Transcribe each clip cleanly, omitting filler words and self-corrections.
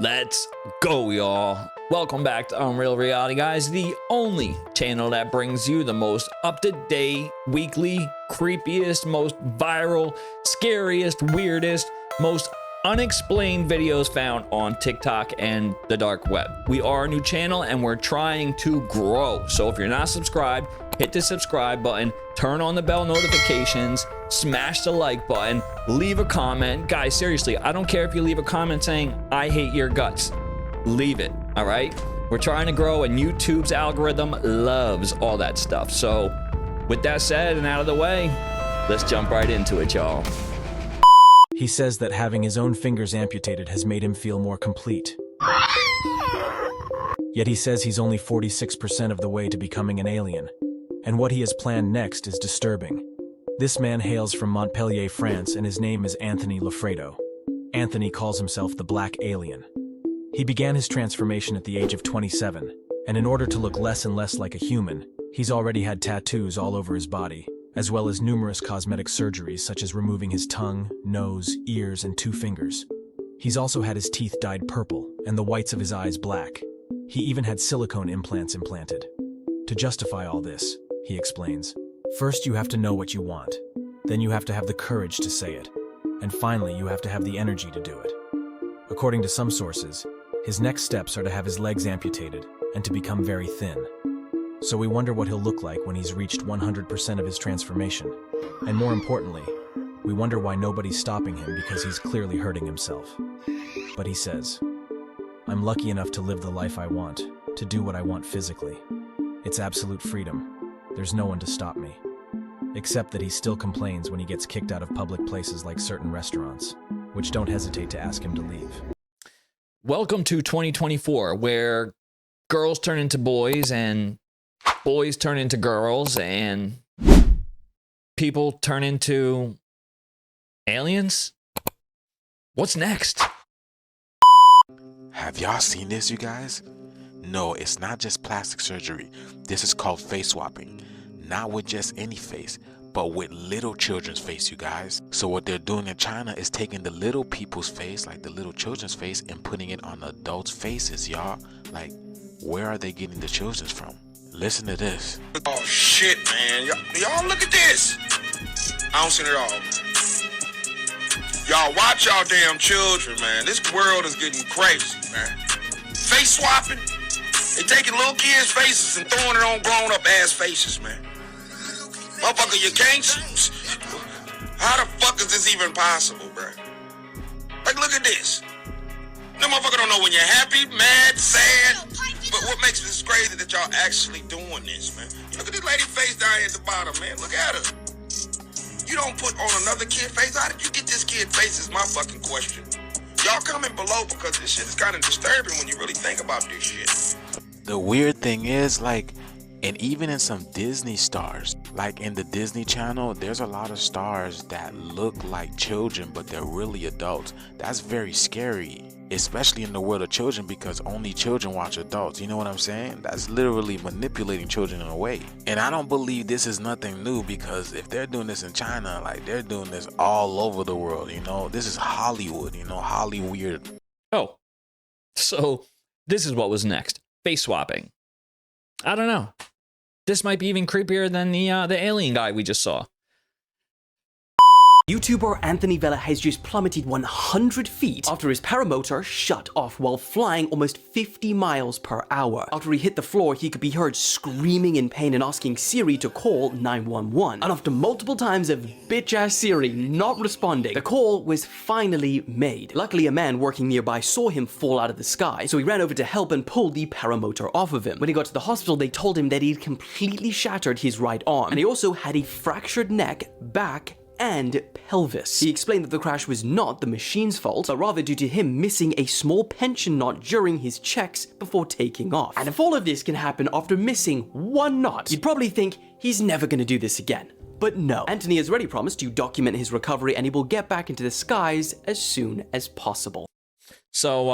Let's go, y'all. Welcome back to Unreal Reality, guys, the only channel that brings you the most up-to-date, weekly, creepiest, most viral, scariest, weirdest, most unexplained videos found on TikTok and the dark web. We are a new channel and we're trying to grow. So if you're not subscribed, hit the subscribe button, turn on the bell notifications, smash the like button, leave a comment. Guys, seriously, I don't care if you leave a comment saying, I hate your guts. Leave it, all right? We're trying to grow and YouTube's algorithm loves all that stuff. So with that said and out of the way, let's jump right into it, y'all. He says that having his own fingers amputated has made him feel more complete. Yet he says he's only 46% of the way to becoming an alien. And what he has planned next is disturbing. This man hails from Montpellier, France, and his name is Anthony Lafredo. Anthony calls himself the Black Alien. He began his transformation at the age of 27, and in order to look less and less like a human, he's already had tattoos all over his body, as well as numerous cosmetic surgeries such as removing his tongue, nose, ears, and 2 fingers. He's also had his teeth dyed purple and the whites of his eyes black. He even had silicone implants implanted. To justify all this, he explains, first you have to know what you want. Then you have to have the courage to say it. And finally, you have to have the energy to do it. According to some sources, his next steps are to have his legs amputated and to become very thin. So we wonder what he'll look like when he's reached 100% of his transformation. And more importantly, we wonder why nobody's stopping him because he's clearly hurting himself. But he says, I'm lucky enough to live the life I want, to do what I want physically. It's absolute freedom. There's no one to stop me. Except that he still complains when he gets kicked out of public places like certain restaurants, which don't hesitate to ask him to leave. Welcome to 2024, where girls turn into boys and boys turn into girls and people turn into aliens? What's next? Have y'all seen this, you guys? No, it's not just plastic surgery. This is called face swapping. Not with just any face, but with little children's face, you guys. So what they're doing in China is taking the little people's face, like the little children's face, and putting it on adults' faces, y'all. Like, where are they getting the children's from? Listen to this. Oh shit, man. Y'all look at this. I don't see it all, man. Y'all watch y'all damn children, man. This world is getting crazy, man. Face swapping. They taking little kids' faces and throwing it on grown-up ass faces, man. Motherfucker, you can't. How the fuck is this even possible, bro? Like, look at this. No motherfucker don't know when you're happy, mad, sad. But what makes this crazy that y'all actually doing this, man? Look at this lady face down here at the bottom, man. Look at her. You don't put on another kid face. How did you get this kid face is my fucking question. Y'all comment below because this shit is kind of disturbing when you really think about this shit. The weird thing is, like, and even in some Disney stars, like in the Disney Channel, there's a lot of stars that look like children, but they're really adults. That's very scary, especially in the world of children, because only children watch adults. You know what I'm saying? That's literally manipulating children in a way. And I don't believe this is nothing new, because if they're doing this in China, like, they're doing this all over the world, you know? This is Hollywood, you know, Hollyweird. Oh, so this is what was next. Face swapping. I don't know. This might be even creepier than the alien guy we just saw. YouTuber Anthony Vella has just plummeted 100 feet after his paramotor shut off while flying almost 50 miles per hour. After he hit the floor, he could be heard screaming in pain and asking Siri to call 911. And after multiple times of bitch-ass Siri not responding, the call was finally made. Luckily, a man working nearby saw him fall out of the sky, so he ran over to help and pulled the paramotor off of him. When he got to the hospital, they told him that he'd completely shattered his right arm, and he also had a fractured neck, back, and pelvis. He explained that the crash was not the machine's fault, but rather due to him missing a small pension knot during his checks before taking off. And if all of this can happen after missing one knot, you'd probably think he's never gonna do this again. But no, Anthony has already promised to document his recovery and he will get back into the skies as soon as possible. So,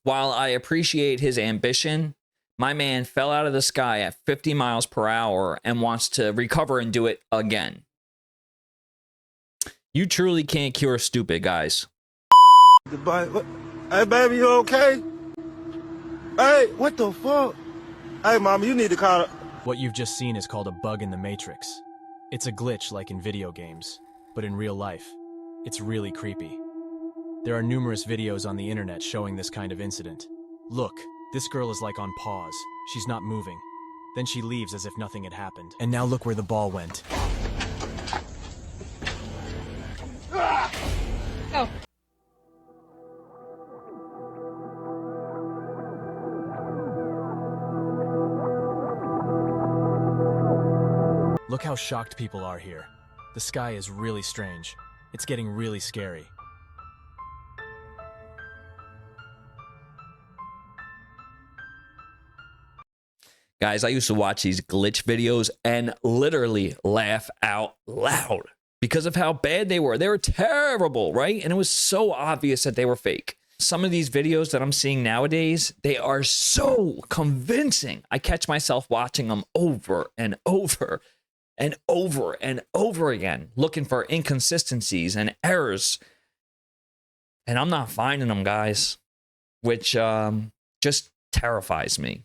while I appreciate his ambition, my man fell out of the sky at 50 miles per hour and wants to recover and do it again. You truly can't cure stupid, guys. Goodbye. What? Hey, baby, you okay? Hey, what the fuck? Hey, mama, you need to call... What you've just seen is called a bug in the Matrix. It's a glitch like in video games, but in real life, it's really creepy. There are numerous videos on the internet showing this kind of incident. Look, this girl is like on pause. She's not moving. Then she leaves as if nothing had happened. And now look where the ball went. Oh. Look how shocked people are here. The sky is really strange. It's getting really scary. Guys, I used to watch these glitch videos and literally laugh out loud because of how bad they were. They were terrible, right? And it was so obvious that they were fake. Some of these videos that I'm seeing nowadays, they are so convincing. I catch myself watching them over and over and over and over again, looking for inconsistencies and errors. And I'm not finding them, guys, which just terrifies me.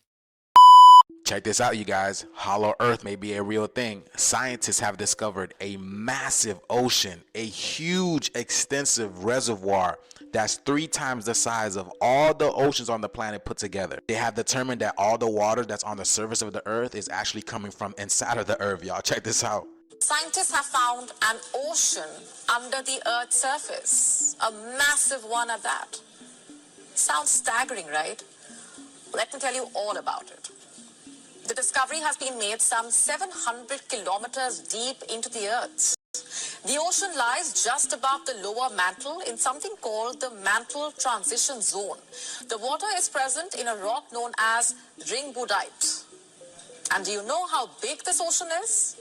Check this out, you guys. Hollow Earth may be a real thing. Scientists have discovered a massive ocean, a huge, extensive reservoir that's 3 times the size of all the oceans on the planet put together. They have determined that all the water that's on the surface of the Earth is actually coming from inside of the Earth, y'all. Check this out. Scientists have found an ocean under the Earth's surface, a massive one at that. Sounds staggering, right? Let me tell you all about it. The discovery has been made some 700 kilometers deep into the Earth. The ocean lies just above the lower mantle in something called the mantle transition zone. The water is present in a rock known as ringbudite. And do you know how big this ocean is?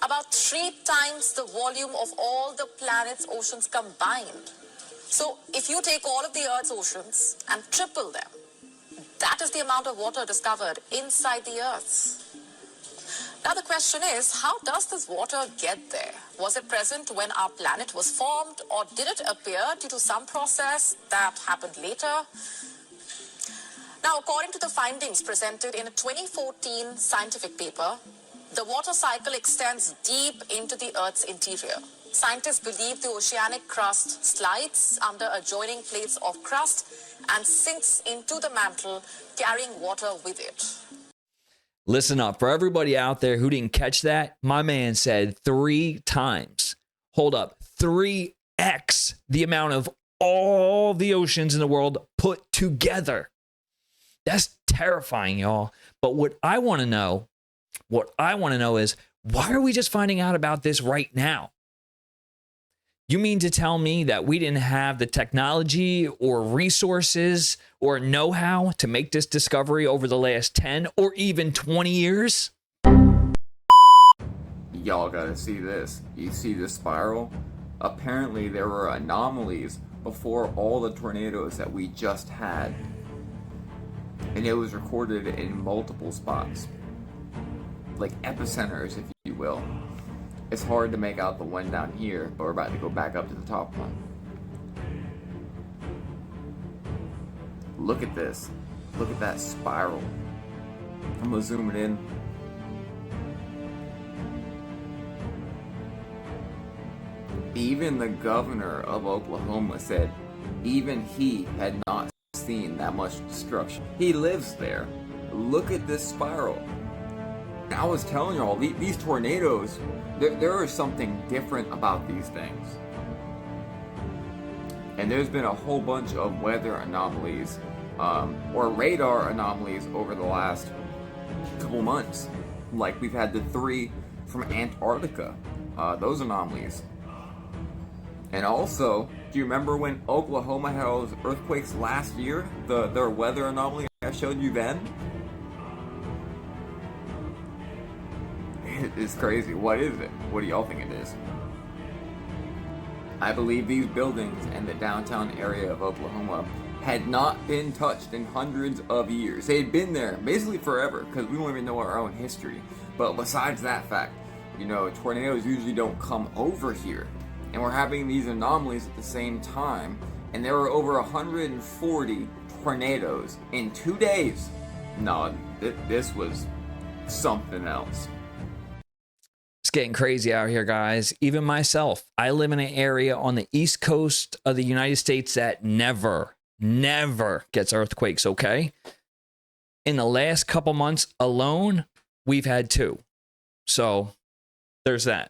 About 3 times the volume of all the planet's oceans combined. So if you take all of the Earth's oceans and triple them, that is the amount of water discovered inside the Earth. Now the question is, how does this water get there? Was it present when our planet was formed, or did it appear due to some process that happened later? Now, according to the findings presented in a 2014 scientific paper, the water cycle extends deep into the Earth's interior. Scientists believe the oceanic crust slides under adjoining plates of crust and sinks into the mantle, carrying water with it. Listen up, for everybody out there who didn't catch that, my man said 3 times. Hold up, 3x the amount of all the oceans in the world put together. That's terrifying, y'all. But what I want to know is, why are we just finding out about this right now? You mean to tell me that we didn't have the technology or resources or know-how to make this discovery over the last 10 or even 20 years? Y'all gotta see this. You see this spiral? Apparently there were anomalies before all the tornadoes that we just had. And it was recorded in multiple spots. Like epicenters, if you will. It's hard to make out the one down here, but we're about to go back up to the top one. Look at this. Look at that spiral. I'm gonna zoom it in. Even the governor of Oklahoma said even he had not seen that much destruction. He lives there. Look at this spiral. I was telling y'all, these tornadoes, there is something different about these things. And there's been a whole bunch of weather anomalies, or radar anomalies over the last couple months. Like we've had the 3 from Antarctica, those anomalies. And also, do you remember when Oklahoma had all those earthquakes last year? Their weather anomaly I showed you then? It's crazy. What is it? What do y'all think it is? I believe these buildings and the downtown area of Oklahoma had not been touched in hundreds of years. They had been there basically forever, because we don't even know our own history. But besides that fact, you know, tornadoes usually don't come over here. And we're having these anomalies at the same time and there were over 140 tornadoes in 2 days. No, this was something else. It's getting crazy out here, guys. Even myself, I live in an area on the East Coast of the United States that never gets earthquakes, okay? In the last couple months alone, we've had 2. So there's that.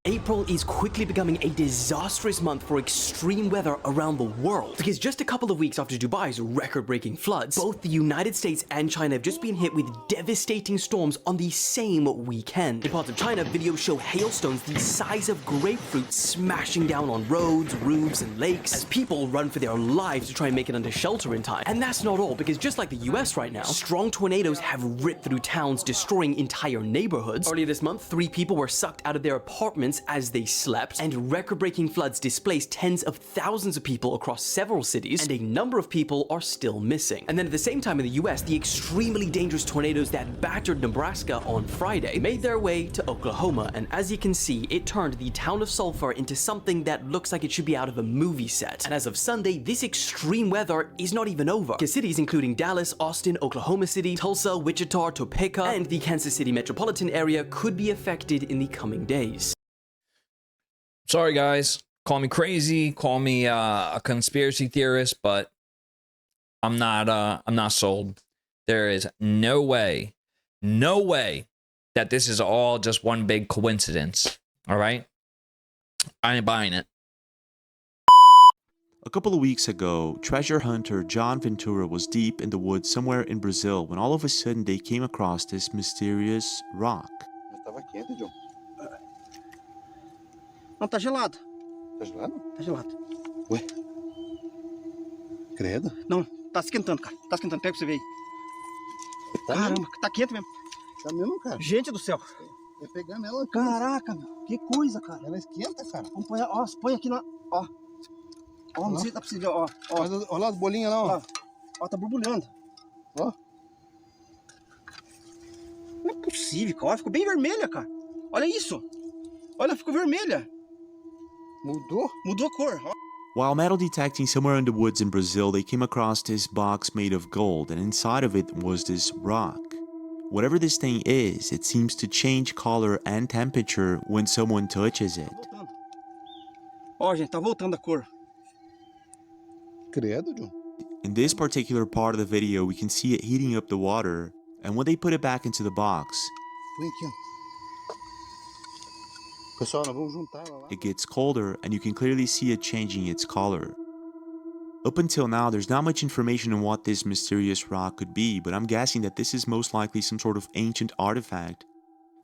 April is quickly becoming a disastrous month for extreme weather around the world. Because just a couple of weeks after Dubai's record-breaking floods, both the United States and China have just been hit with devastating storms on the same weekend. In parts of China, videos show hailstones the size of grapefruit smashing down on roads, roofs, and lakes as people run for their lives to try and make it under shelter in time. And that's not all, because just like the US right now, strong tornadoes have ripped through towns, destroying entire neighborhoods. Earlier this month, 3 people were sucked out of their apartments as they slept, and record-breaking floods displaced tens of thousands of people across several cities, and a number of people are still missing. And then at the same time in the US, the extremely dangerous tornadoes that battered Nebraska on Friday made their way to Oklahoma, and as you can see, it turned the town of Sulphur into something that looks like it should be out of a movie set. And as of Sunday, this extreme weather is not even over, because cities including Dallas, Austin, Oklahoma City, Tulsa, Wichita, Topeka, and the Kansas City metropolitan area could be affected in the coming days. Sorry, guys. Call me crazy. Call me a conspiracy theorist, but I'm not sold. There is no way that this is all just one big coincidence. All right, I ain't buying it. A couple of weeks ago, treasure hunter John Ventura was deep in the woods somewhere in Brazil when all of a sudden they came across this mysterious rock. Estava quente, John. Não, tá gelado. Tá gelado? Tá gelado. Ué? Credo. Não, tá esquentando, cara. Tá esquentando. Pega pra você ver aí. Tá Caramba, mesmo? tá quente mesmo. Tá mesmo, cara? Gente do céu. É pegar nela aqui. Caraca, meu. Que coisa, cara. Ela esquenta, cara. Vamos pôr, ó, põe aqui na... Ó. Ó, não sei se dá pra você ver, ó. Olha lá as bolinhas lá, ó. Ó, tá borbulhando. Ó. Não é possível, cara. Ó, ficou bem vermelha, cara. Olha isso. Olha, ficou vermelha. Mudou a cor. Ó. While metal detecting somewhere in the woods in Brazil, they came across this box made of gold, and inside of it was this rock. Whatever this thing is, it seems to change color and temperature when someone touches it. Voltando. Ó, gente, tá voltando a cor. Credo, John. In this particular part of the video, we can see it heating up the water, and when they put it back into the box, Põe aqui, ó. Pessoal, nós vamos juntar ela lá. it gets colder, and you can clearly see it changing its color. Up until now, there's not much information on what this mysterious rock could be, but I'm guessing that this is most likely some sort of ancient artifact,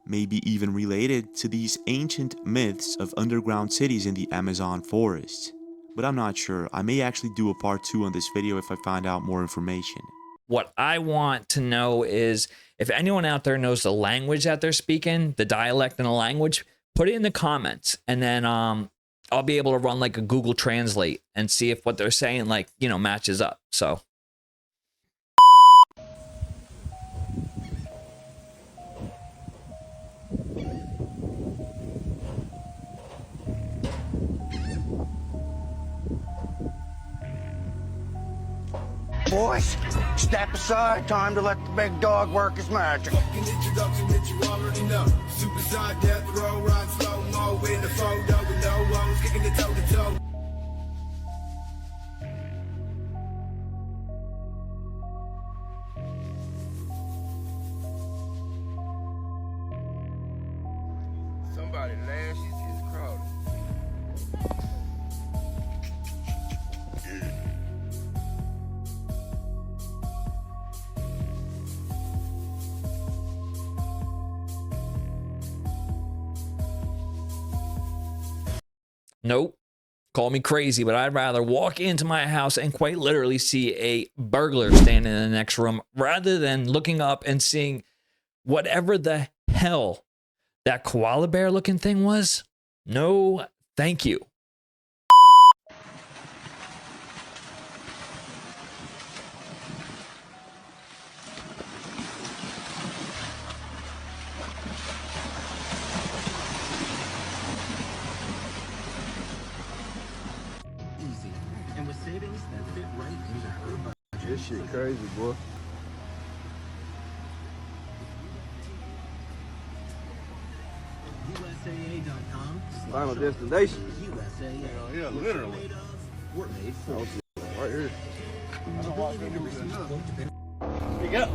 maybe even related to these ancient myths of underground cities in the Amazon forest. But I'm not sure. I may actually do a part 2 on this video if I find out more information. What I want to know is if anyone out there knows the language that they're speaking, the dialect and the language, put it in the comments, and then I'll be able to run like a Google Translate and see if what they're saying, like, you know, matches up. So Boys, step aside. Time to let the big dog work his magic. Introduction that you already know. Superside death row, ride slow mo in the photo with no woes, kicking it toe to toe. Somebody last is crowded. nope. Call me crazy, but I'd rather walk into my house and quite literally see a burglar standing in the next room rather than looking up and seeing whatever the hell that koala bear looking thing was. No, thank you. shit crazy, boy. USAA.com. Final destination. USAA. Yeah, literally. We're made for Right here. Speak up.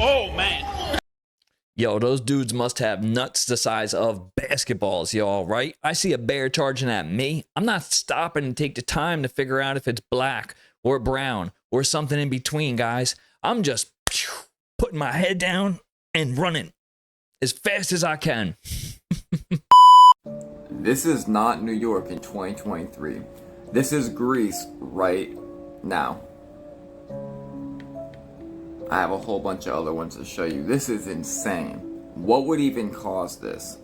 Oh, man. Yo, those dudes must have nuts the size of basketballs, y'all, right? I see a bear charging at me. I'm not stopping to take the time to figure out if it's black or brown or something in between, guys. I'm just putting my head down and running as fast as I can. This is not New York in 2023. This is Greece right now. I have a whole bunch of other ones to show you. This is insane. What would even cause this?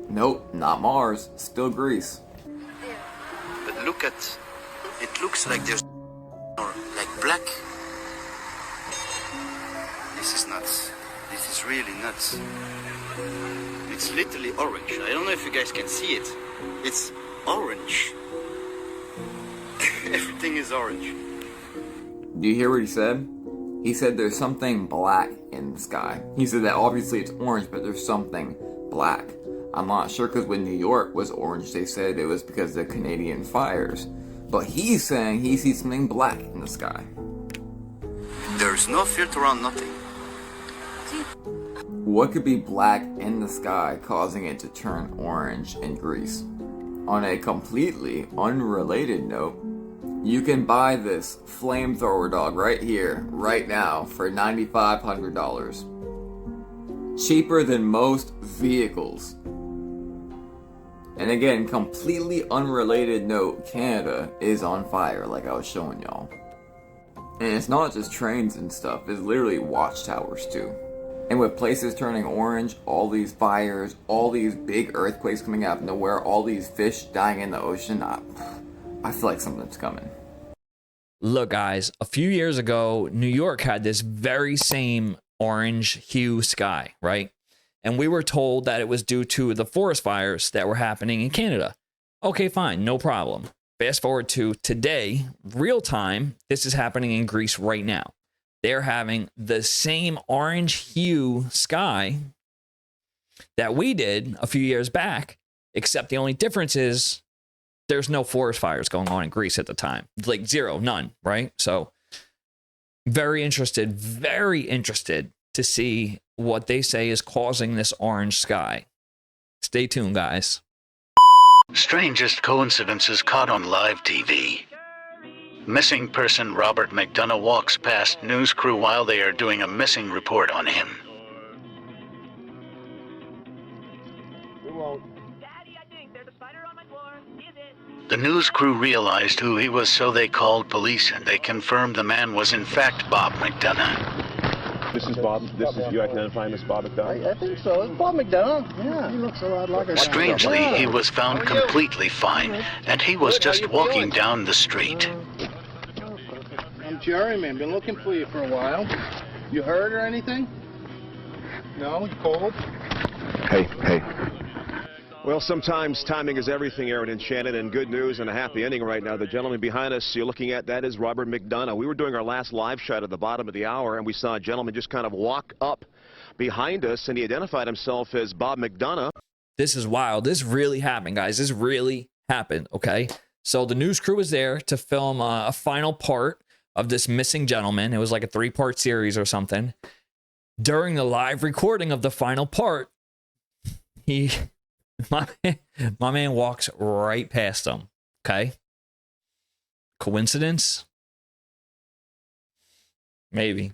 Nope, not Mars. Still Greece. But look at, it looks like there's like black. This is nuts. This is really nuts. It's literally orange. I don't know if you guys can see it. It's orange. Everything is orange. Do you hear what he said? He said there's something black in the sky. He said that obviously it's orange, but there's something black. I'm not sure because when New York was orange, they said it was because of the Canadian fires. But he's saying he sees something black in the sky. There's no filter on nothing. What could be black in the sky causing it to turn orange in Greece? On a completely unrelated note, you can buy this flamethrower dog right here, right now, for $9,500. Cheaper than most vehicles. And again, completely unrelated note, Canada is on fire, like I was showing y'all. And it's not just trains and stuff, it's literally watchtowers too. And with places turning orange, all these fires, all these big earthquakes coming out of nowhere, all these fish dying in the ocean, I feel like something's coming. Look, guys, a few years ago, New York had this very same orange hue sky, right? And we were told that it was due to the forest fires that were happening in Canada. Okay, fine, no problem. Fast forward to today, real time, this is happening in Greece right now. They're having the same orange hue sky that we did a few years back, except the only difference is there's no forest fires going on in Greece at the time. Like zero, none, right? So very interested to see what they say is causing this orange sky. Stay tuned, guys. Strangest coincidences caught on live TV. Missing person Robert McDonough walks past news crew while they are doing a missing report on him. The news crew realized who he was, so they called police, and they confirmed the man was in fact Bob McDonough. This is Bob. This is you identifying as Bob McDonough? I think so. It's Bob McDonough. Yeah, he looks a lot like a... Strangely, he was found completely fine, and he was just walking down the street. I'm Jeremy. I've been looking for you for a while. You hurt or anything? No? You cold? Hey. Well, sometimes timing is everything, Aaron and Shannon, and good news and a happy ending right now. The gentleman behind us you're looking at, that is Robert McDonough. We were doing our last live shot at the bottom of the hour, and we saw a gentleman just kind of walk up behind us, and he identified himself as Bob McDonough. This is wild. This really happened, guys. This really happened, okay? So the news crew was there to film a final part of this missing gentleman. It was like a 3-part series or something. During the live recording of the final part, my man walks right past them. Okay. Coincidence? Maybe.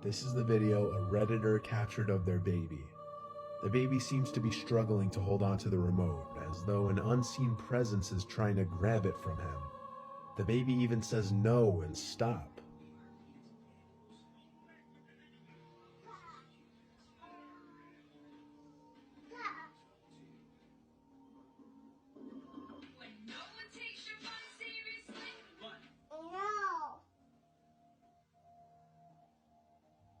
This is the video a Redditor captured of their baby. The baby seems to be struggling to hold on to the remote, as though an unseen presence is trying to grab it from him. The baby even says no and stop.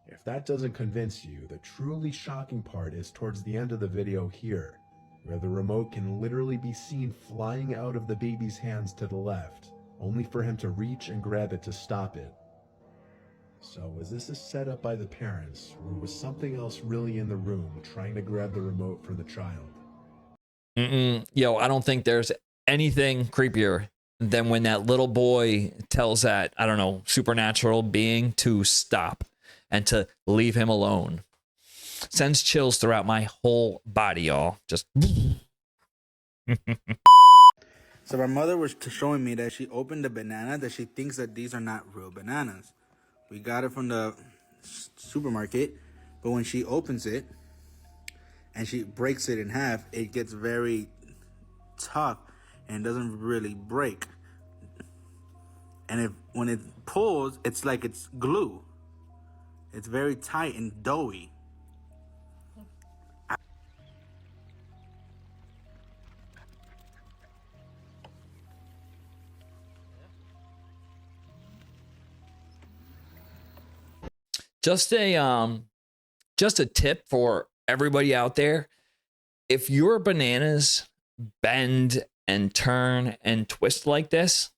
If that doesn't convince you, the truly shocking part is towards the end of the video here, where the remote can literally be seen flying out of the baby's hands to the left, only for him to reach and grab it to stop it. So was this a setup by the parents, or was something else really in the room trying to grab the remote for the child? Yo, I don't think there's anything creepier than when that little boy tells that, I don't know, supernatural being to stop and to leave him alone. Sends chills throughout my whole body, y'all. Just. So my mother was showing me that she opened a banana that she thinks that these are not real bananas. We got it from the supermarket, but when she opens it and she breaks it in half, it gets very tough and doesn't really break. And when it pulls, it's like it's glue. It's very tight and doughy. Just a tip for everybody out there. If your bananas bend and turn and twist like this,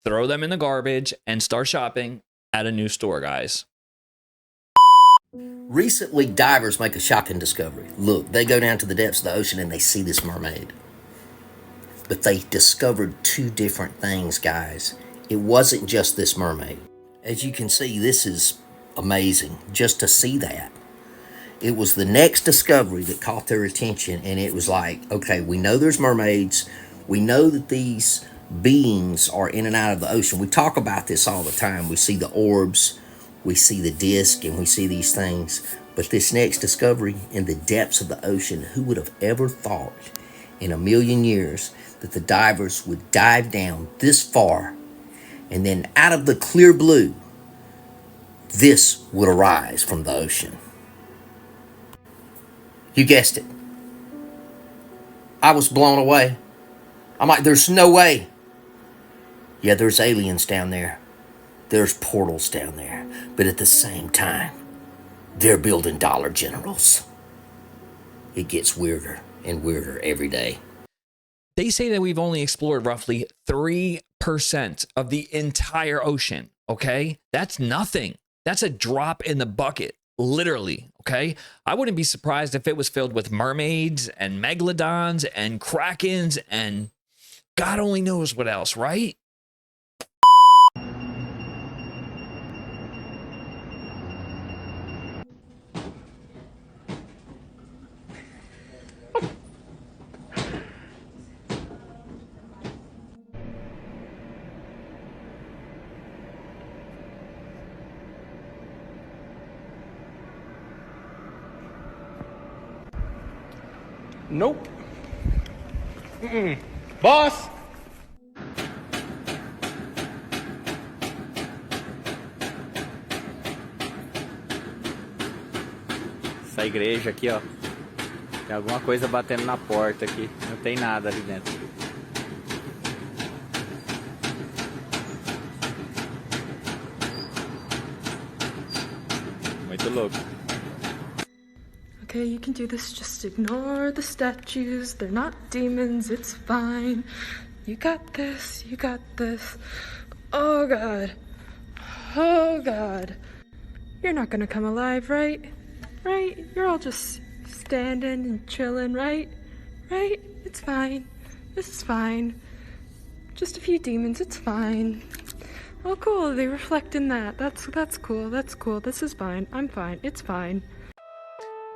throw them in the garbage and start shopping at a new store, guys. Recently, divers make a shocking discovery. Look, they go down to the depths of the ocean and they see this mermaid. But they discovered two different things, guys. It wasn't just this mermaid. As you can see, this is amazing just to see that. It was the next discovery that caught their attention, and it was like, okay, we know there's mermaids. We know that these beings are in and out of the ocean. We talk about this all the time. We see the orbs, we see the disc, and we see these things. But this next discovery in the depths of the ocean, who would have ever thought in a million years that the divers would dive down this far and then out of the clear blue, this would arise from the ocean? You guessed it. I was blown away. I'm like, there's no way. Yeah, there's aliens down there. There's portals down there. But at the same time, they're building Dollar Generals. It gets weirder and weirder every day. They say that we've only explored roughly 3% of the entire ocean, okay? That's nothing. That's a drop in the bucket, literally, okay? I wouldn't be surprised if it was filled with mermaids and megalodons and krakens and God only knows what else, right? Nope. Boss! Essa igreja aqui, ó. Tem alguma coisa batendo na porta aqui. Não tem nada ali dentro. Muito louco. Okay, you can do this. Just ignore the statues. They're not demons. It's fine. You got this. You got this. Oh, God. Oh, God. You're not gonna come alive, right? Right? You're all just standing and chilling, right? Right? It's fine. This is fine. Just a few demons. It's fine. Oh, cool. They reflect in that. That's cool. That's cool. This is fine. I'm fine. It's fine.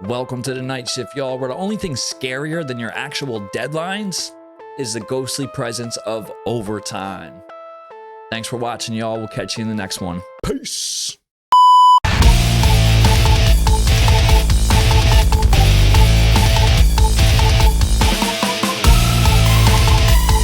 Welcome to the night shift, y'all, where the only thing scarier than your actual deadlines is the ghostly presence of overtime. Thanks for watching, y'all. We'll catch you in the next one. Peace.